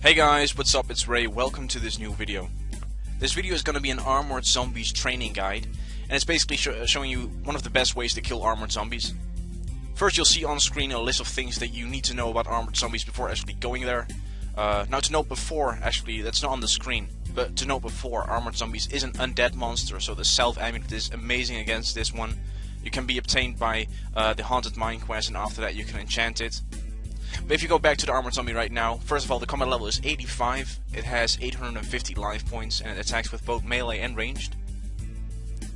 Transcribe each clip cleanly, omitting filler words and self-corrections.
Hey guys, what's up? It's Ray. Welcome to this new video. This video is going to be an Armored Zombies training guide, and it's basically showing you one of the best ways to kill Armored Zombies. First, you'll see on screen a list of things that you need to know about Armored Zombies before actually going there. Now to note before, actually, that's not on the screen, but to note before, Armored Zombies is an undead monster, so the self-amulet is amazing against this one. You can be obtained by the Haunted Mine quest, and after that you can enchant it. But if you go back to the Armored Zombie right now, first of all, the combat level is 85, it has 850 life points, and it attacks with both melee and ranged.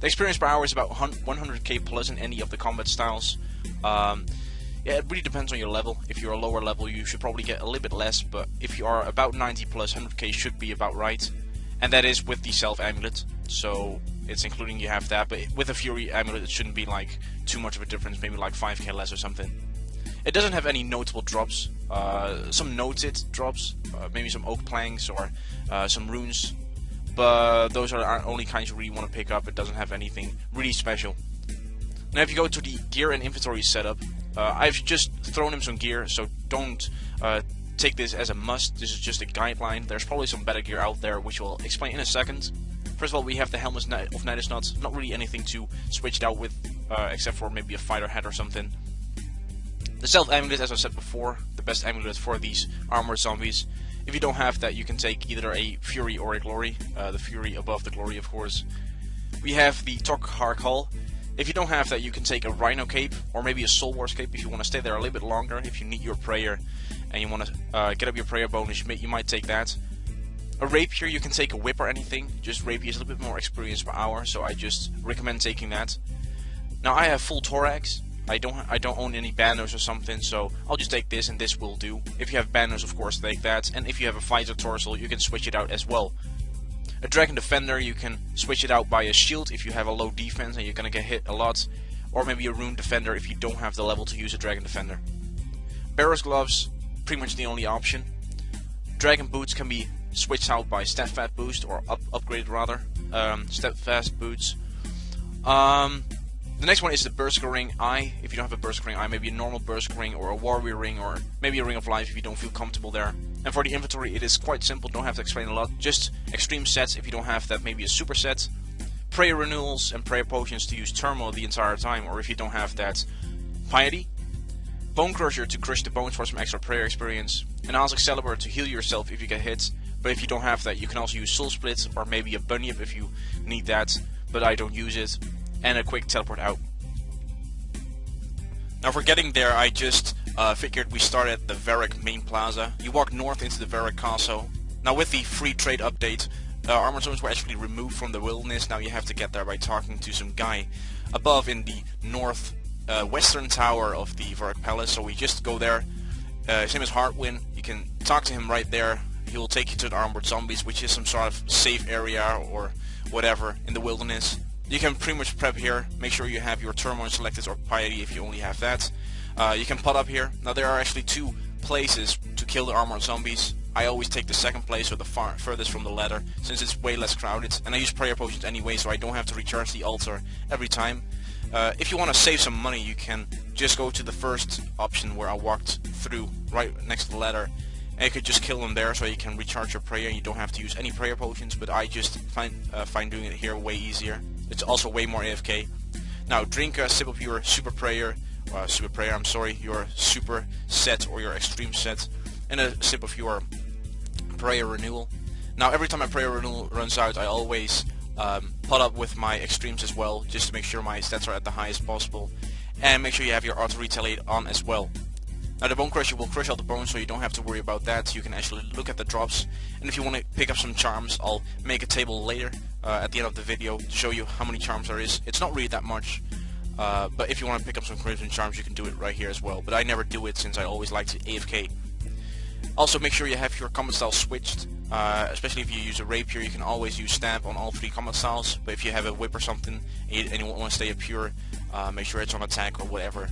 The experience per hour is about 100k plus in any of the combat styles. Yeah, it really depends on your level. If you're a lower level, you should probably get a little bit less, but if you are about 90 plus, 100k should be about right. And that is with the self-amulet, so it's including you have that, but with a Fury amulet it shouldn't be like too much of a difference, maybe like 5k less or something. It doesn't have any notable drops, some noted drops, maybe some oak planks or some runes, but those are the only kinds you really want to pick up. It doesn't have anything really special. Now if you go to the gear and inventory setup, I've just thrown him some gear, so don't take this as a must. This is just a guideline. There's probably some better gear out there, which we'll explain in a second. First of all, we have the Helmet of Nidus Nuts, not really anything to switch it out with, except for maybe a fighter hat or something. The self-amulet, as I said before, the best amulet for these Armored Zombies. If you don't have that, you can take either a Fury or a Glory. The Fury above the Glory, of course. We have the Tokhar Hull. If you don't have that, you can take a Rhino Cape, or maybe a Soul Wars Cape if you want to stay there a little bit longer. If you need your prayer, and you want to get up your prayer bonus, you might take that. A Rapier, you can take a Whip or anything. Just Rapier is a little bit more experience per hour, so I just recommend taking that. Now I have full Thorax. I don't own any banners or something, so I'll just take this and this will do. If you have banners, of course, take that. And if you have a Fighter Torso, you can switch it out as well. A Dragon Defender, you can switch it out by a shield if you have a low defense and you're gonna get hit a lot. Or maybe a Rune Defender if you don't have the level to use a Dragon Defender. Bearer's Gloves, pretty much the only option. Dragon Boots can be switched out by Steadfast Boost, or upgraded rather. Steadfast Boots. The next one is the Berserker Ring Eye. If you don't have a Berserker Ring Eye, maybe a normal Berserker Ring or a Warrior Ring or maybe a Ring of Life if you don't feel comfortable there. And for the inventory, it is quite simple, don't have to explain a lot. Just extreme sets. If you don't have that, maybe a super set. Prayer Renewals and Prayer Potions to use Turmoil the entire time, or if you don't have that, Piety. Bone Crusher to crush the bones for some extra prayer experience. An An's Excalibur to heal yourself if you get hit. But if you don't have that, you can also use Soul Split or maybe a Bunyip if you need that, but I don't use it. And a quick teleport out. Now for getting there, I just figured we start at the Varric main plaza. You walk north into the Varric castle. Now with the free trade update, Armored Zones were actually removed from the wilderness. Now you have to get there by talking to some guy above in the north western tower of the Varric Palace. So we just go there. His name is Hardwin. You can talk to him right there. He will take you to the Armored Zombies, which is some sort of safe area or whatever in the wilderness. You can pretty much prep here. Make sure you have your Turmoil selected or Piety if you only have that. You can pot up here. Now there are actually two places to kill the Armored Zombies. I always take the second place, or the furthest from the ladder, since it's way less crowded. And I use prayer potions anyway, so I don't have to recharge the altar every time. If you want to save some money, you can just go to the first option where I walked through, right next to the ladder. And you could just kill them there, so you can recharge your prayer and you don't have to use any prayer potions, but I just find doing it here way easier. It's also way more AFK. Now drink a sip of your super prayer, your super set or your extreme set, and a sip of your prayer renewal. Now every time my prayer renewal runs out, I always pot up with my extremes as well, just to make sure my stats are at the highest possible, and make sure you have your auto retaliate on as well. Now the Bone Crusher will crush out the bones, so you don't have to worry about that. You can actually look at the drops, and if you want to pick up some charms, I'll make a table later at the end of the video to show you how many charms there is. It's not really that much, but if you want to pick up some Crimson Charms, you can do it right here as well. But I never do it since I always like to AFK. Also make sure you have your combat style switched, especially if you use a Rapier. You can always use Stab on all three combat styles, but if you have a Whip or something and you want to stay a pure, make sure it's on attack or whatever.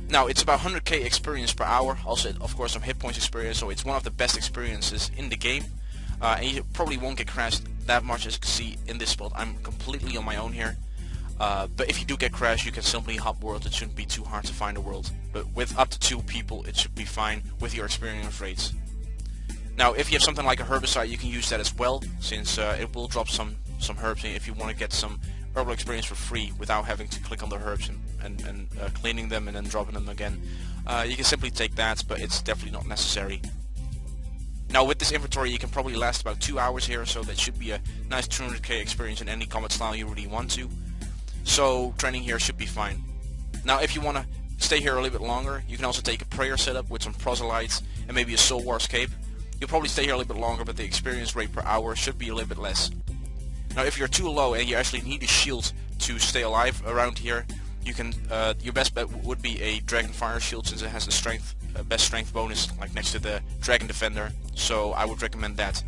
Now it's about 100k experience per hour, also of course some hit points experience, so it's one of the best experiences in the game. And you probably won't get crashed that much, as you can see in this spot. I'm completely on my own here. But if you do get crashed, you can simply hop world. It shouldn't be too hard to find a world. But with up to 2 people, it should be fine with your experience rates. Now, if you have something like a herbicide, you can use that as well, since it will drop some herbs in if you want to get some herbal experience for free without having to click on the herbs and cleaning them and then dropping them again. You can simply take that, but it's definitely not necessary. Now, with this inventory, you can probably last about 2 hours here, so that should be a nice 200k experience in any combat style you really want to. So training here should be fine. Now, if you want to stay here a little bit longer, you can also take a prayer setup with some proselytes and maybe a soul war scape. You'll probably stay here a little bit longer, but the experience rate per hour should be a little bit less. Now, if you're too low and you actually need a shield to stay alive around here, you can your best bet would be a Dragon Fire shield, since it has the strength, best strength bonus, like next to the Dragon Defender. So I would recommend that.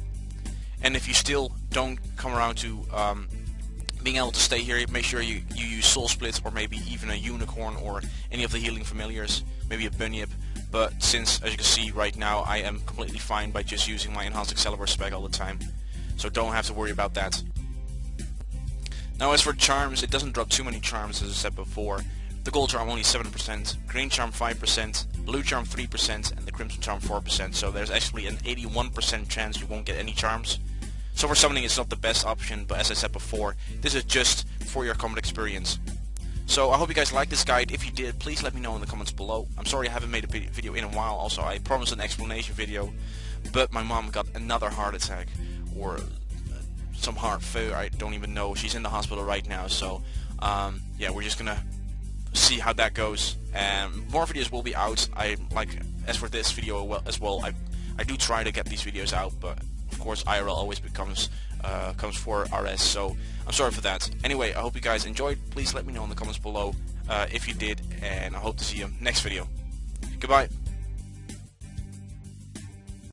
And if you still don't come around to being able to stay here, make sure you use Soul Split, or maybe even a Unicorn, or any of the healing familiars, maybe a Bunyip. But since, as you can see right now, I am completely fine by just using my Enhanced Excalibur spec all the time, so don't have to worry about that. Now, as for charms, it doesn't drop too many charms, as I said before. The gold charm only 7%, green charm 5%, blue charm 3%, and the crimson charm 4%, so there's actually an 81% chance you won't get any charms. So for summoning, it's not the best option, but as I said before, this is just for your combat experience. So I hope you guys liked this guide. If you did, please let me know in the comments below. I'm sorry I haven't made a video in a while. Also, I promised an explanation video, but my mom got another heart attack, or some heart failure, I don't even know. She's in the hospital right now, so yeah, we're just gonna see how that goes. And more videos will be out. As for this video as well, I do try to get these videos out, but of course IRL always comes for RS, so I'm sorry for that. Anyway, I hope you guys enjoyed. Please let me know in the comments below if you did, and I hope to see you next video. Goodbye.